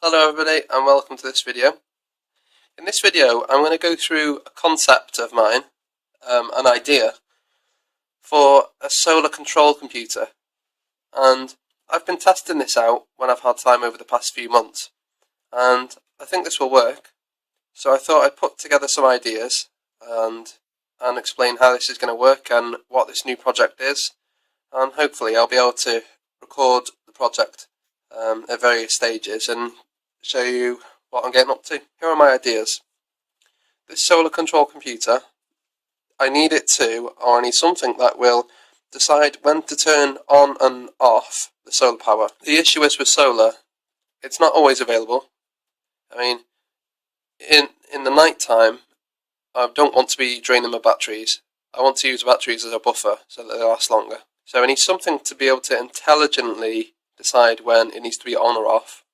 Hello everybody and welcome to this video. In this video I'm going to go through a concept of mine, an idea for a solar control computer, and I've been testing this out when I've had time over the past few months and I think this will work, so I thought I'd put together some ideas and explain how this is going to work and what this new project is, and hopefully I'll be able to record the project at various stages and show you what I'm getting up to. Here are my ideas. This solar control computer, I need something that will decide when to turn on and off the solar power. The issue is with solar, it's not always available. I mean, in the night time, I don't want to be draining my batteries. I want to use batteries as a buffer so that they last longer. So I need something to be able to intelligently decide when it needs to be on or off.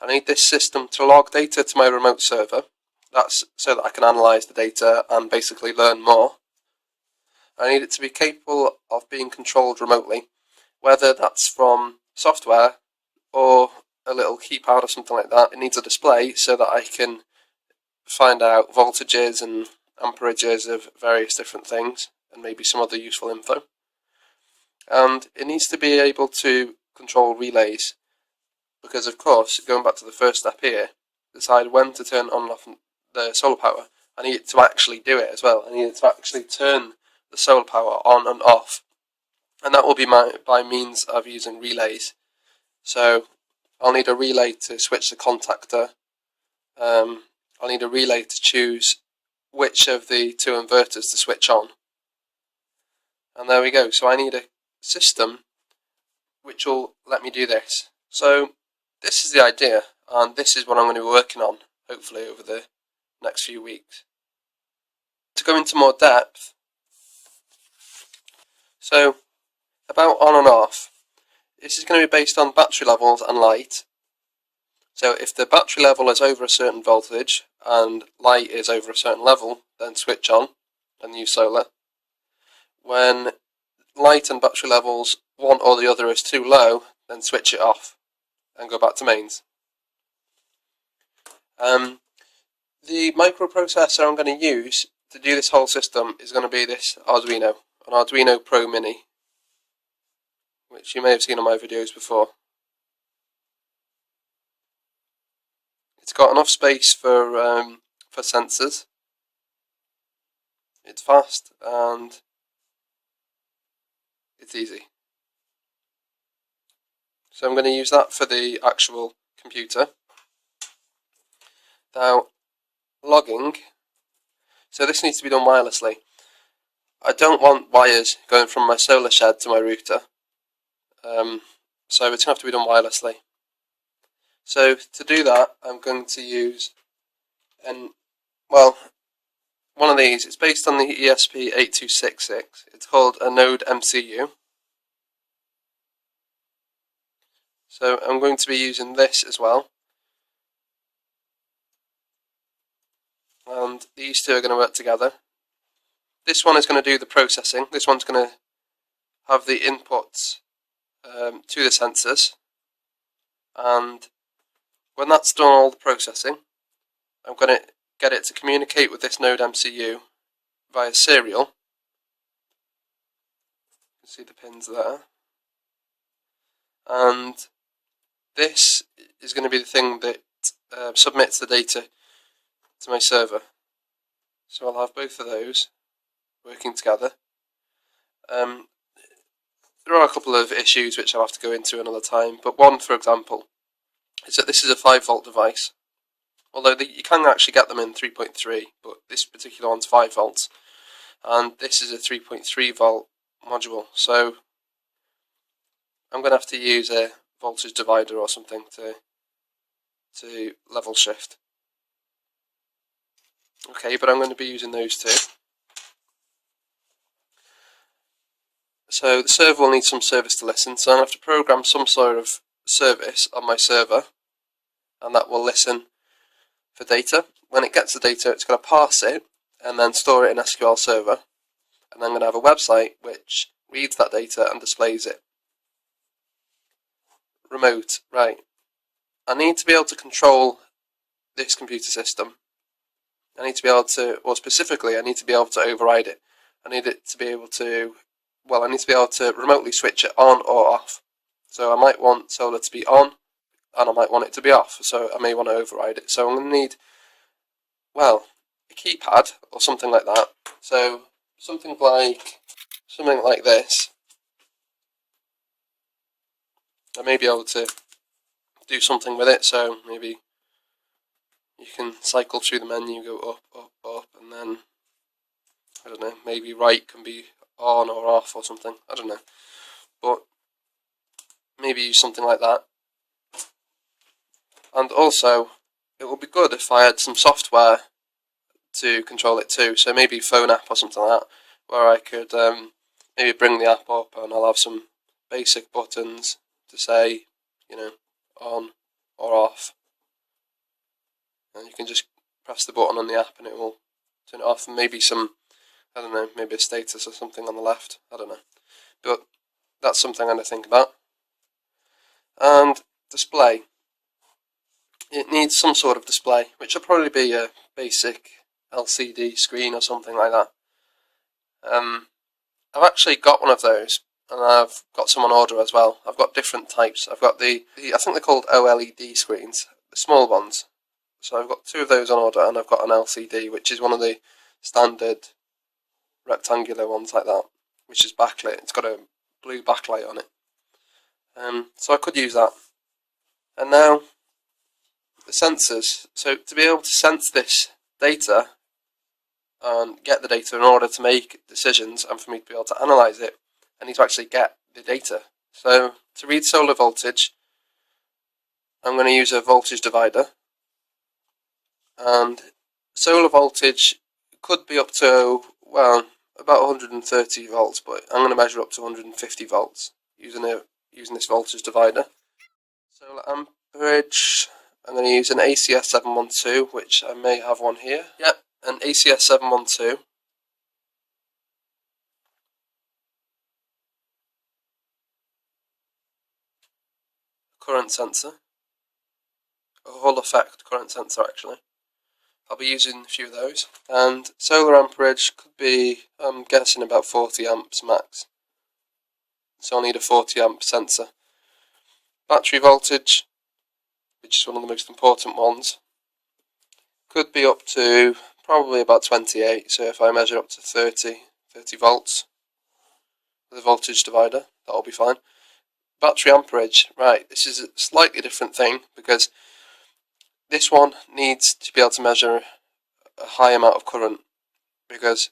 I need this system to log data to my remote server. That's so that I can analyse the data and basically learn more. I need it to be capable of being controlled remotely, whether that's from software or a little keypad or something like that. It needs a display so that I can find out voltages and amperages of various different things and maybe some other useful info. And it needs to be able to control relays, because of course, going back to the first step here, decide when to turn on and off the solar power. I need it to actually do it as well. I need it to actually turn the solar power on and off, and that will be by means of using relays. So I'll need a relay to switch the contactor. I'll need a relay to choose which of the two inverters to switch on. And there we go. So I need a system which will let me do this. So this is the idea, and this is what I'm going to be working on, hopefully over the next few weeks. To go into more depth, so about on and off, this is going to be based on battery levels and light. So if the battery level is over a certain voltage and light is over a certain level, then switch on and use solar. When light and battery levels, one or the other, is too low, then switch it off and go back to mains. The microprocessor I'm going to use to do this whole system is going to be this Arduino, an Arduino Pro Mini, which you may have seen on my videos before. It's got enough space for sensors. It's fast and it's easy. So I'm going to use that for the actual computer. Now, logging. So this needs to be done wirelessly. I don't want wires going from my solar shed to my router. So it's going to have to be done wirelessly. So to do that, I'm going to use one of these. It's based on the ESP8266. It's called a Node MCU. So I'm going to be using this as well. And these two are going to work together. This one is going to do the processing. This one's going to have the inputs to the sensors. And when that's done all the processing, I'm going to get it to communicate with this Node MCU via serial. You can see the pins there. And this is going to be the thing that submits the data to my server. So I'll have both of those working together. There are a couple of issues which I'll have to go into another time, but one, for example, is that this is a 5-volt device. Although you can actually get them in 3.3, but this particular one's 5 volts, and this is a 3.3 volt module. So I'm going to have to use a voltage divider or something to level shift. Okay, but I'm going to be using those two. So the server will need some service to listen, so I'm going to have to program some sort of service on my server, and that will listen for data. When it gets the data, it's going to parse it and then store it in SQL Server, and I'm going to have a website which reads that data and displays it. Remote, right. I need to be able to control this computer system. I need to be able to, or specifically, I need to be able to override it. I need it to be able to, well, I need to be able to remotely switch it on or off. So I might want solar to be on, and I might want it to be off, so I may want to override it. So I'm going to need, well, a keypad or something like that. So something like this. I may be able to do something with it, so maybe you can cycle through the menu, go up, up, up, and then, I don't know, maybe right can be on or off or something, I don't know. But maybe use something like that. And also, it would be good if I had some software to control it too, so maybe a phone app or something like that, where I could maybe bring the app up and I'll have some basic buttons to say, you know, on or off. And you can just press the button on the app and it will turn it off, and maybe some, I don't know, maybe a status or something on the left, I don't know. But that's something I'm going to think about. And display. It needs some sort of display, which will probably be a basic LCD screen or something like that. I've actually got one of those, and I've got some on order as well. I've got different types. I've got the I think they're called OLED screens, the small ones. So I've got two of those on order, and I've got an LCD, which is one of the standard rectangular ones like that, which is backlit. It's got a blue backlight on it. So I could use that. And now, the sensors. So to be able to sense this data and get the data in order to make decisions and for me to be able to analyse it, I need to actually get the data. So to read solar voltage, I'm going to use a voltage divider. And solar voltage could be up to, well, about 130 volts, but I'm going to measure up to 150 volts using this voltage divider. Solar amperage, I'm going to use an ACS 712, which I may have one here. Yep, an ACS 712. Current sensor. A Hall effect current sensor, actually. I'll be using a few of those. And solar amperage could be, I'm guessing, about 40 amps max. So I'll need a 40 amp sensor. Battery voltage, which is one of the most important ones, could be up to probably about 28. So if I measure up to 30 volts with a voltage divider, that'll be fine. Battery amperage, right, this is a slightly different thing, because this one needs to be able to measure a high amount of current, because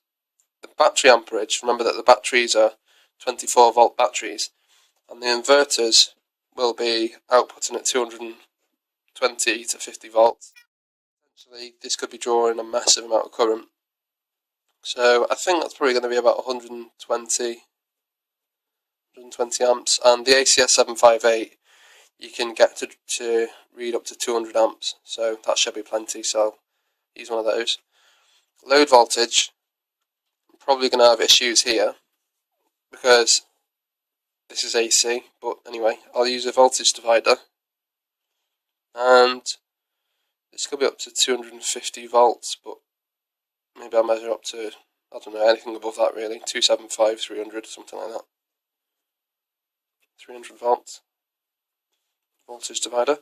the battery amperage, remember that the batteries are 24 volt batteries, and the inverters will be outputting at 220 to 50 volts. Essentially, this could be drawing a massive amount of current. So I think that's probably going to be about 120 amps, and the ACS 758 you can get to read up to 200 amps, so that should be plenty, so I'll use one of those. Load voltage, I'm probably going to have issues here, because this is AC, but anyway, I'll use a voltage divider, and this could be up to 250 volts, but maybe I'll measure up to, I don't know, anything above that really, 275, 300, something like that. 300 volts. Voltage divider.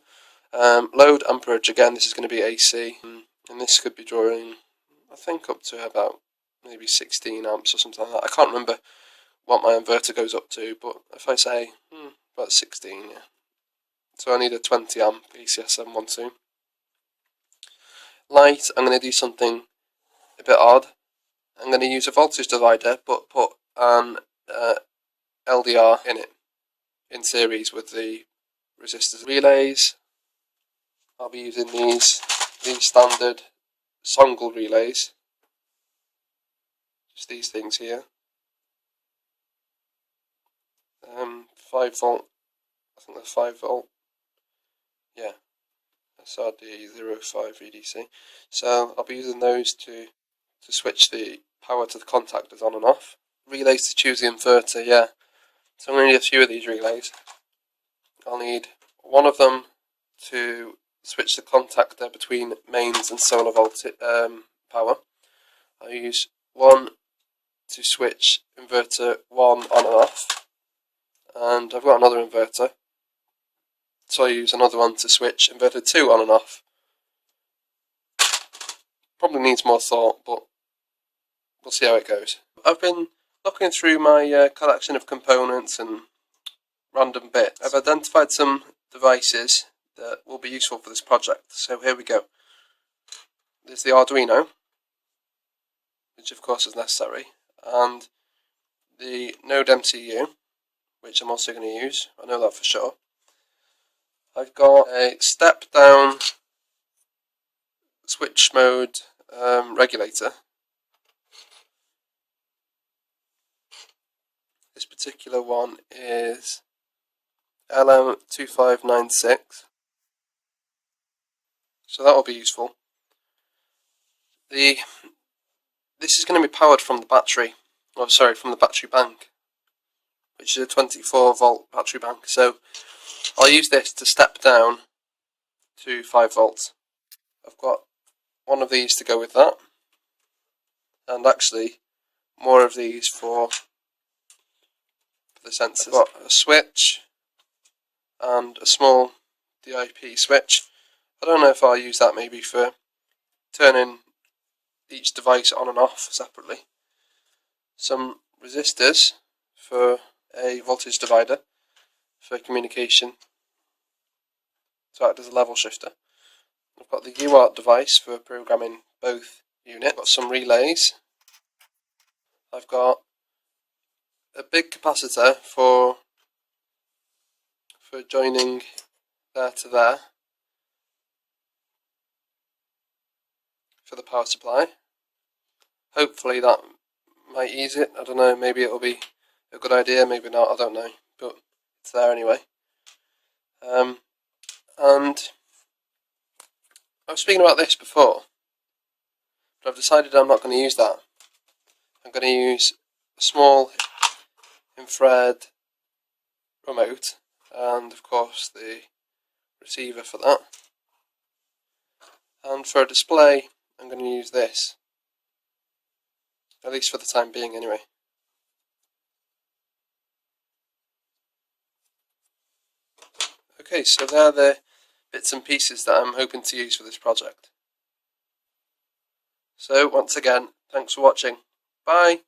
Load amperage, again, this is going to be AC, and this could be drawing, I think, up to about maybe 16 amps or something like that. I can't remember what my inverter goes up to, but if I say about 16, yeah. So I need a 20 amp ACS 712. Light, I'm going to do something a bit odd. I'm going to use a voltage divider, but put an LDR in it, in series with the resistors. Relays, I'll be using these standard Songle relays, just these things here. 5 volt, I think they're 5 volt, yeah, SRD05 VDC. So I'll be using those to switch the power to the contactors on and off. Relays to choose the inverter, yeah. So I'm going to need a few of these relays. I'll need one of them to switch the contactor between mains and solar voltage power. I use one to switch inverter 1 on and off, and I've got another inverter, so I use another one to switch inverter 2 on and off. Probably needs more thought, but we'll see how it goes. I've been looking through my collection of components and random bits. I've identified some devices that will be useful for this project, so here we go. There's the Arduino, which of course is necessary, and the Node MCU, which I'm also going to use, I know that for sure. I've got a step down switch mode regulator. This particular one is LM2596, so that will be useful. This is going to be powered from the battery, from the battery bank, which is a 24-volt battery bank, so I'll use this to step down to 5 volts. I've got one of these to go with that, and actually more of these for the sensors. I've got a switch and a small DIP switch. I don't know if I'll use that maybe for turning each device on and off separately. Some resistors for a voltage divider for communication, to act as a level shifter. I've got the UART device for programming both units. I've got some relays. I've got a big capacitor for joining there to there for the power supply. Hopefully that might ease it. I don't know, maybe it'll be a good idea, maybe not, I don't know, but it's there anyway. And I was speaking about this before, but I've decided I'm not going to use that. I'm going to use a small infrared remote and of course the receiver for that. And for a display I'm going to use this, at least for the time being anyway. Okay, so they're the bits and pieces that I'm hoping to use for this project. So once again, thanks for watching. Bye!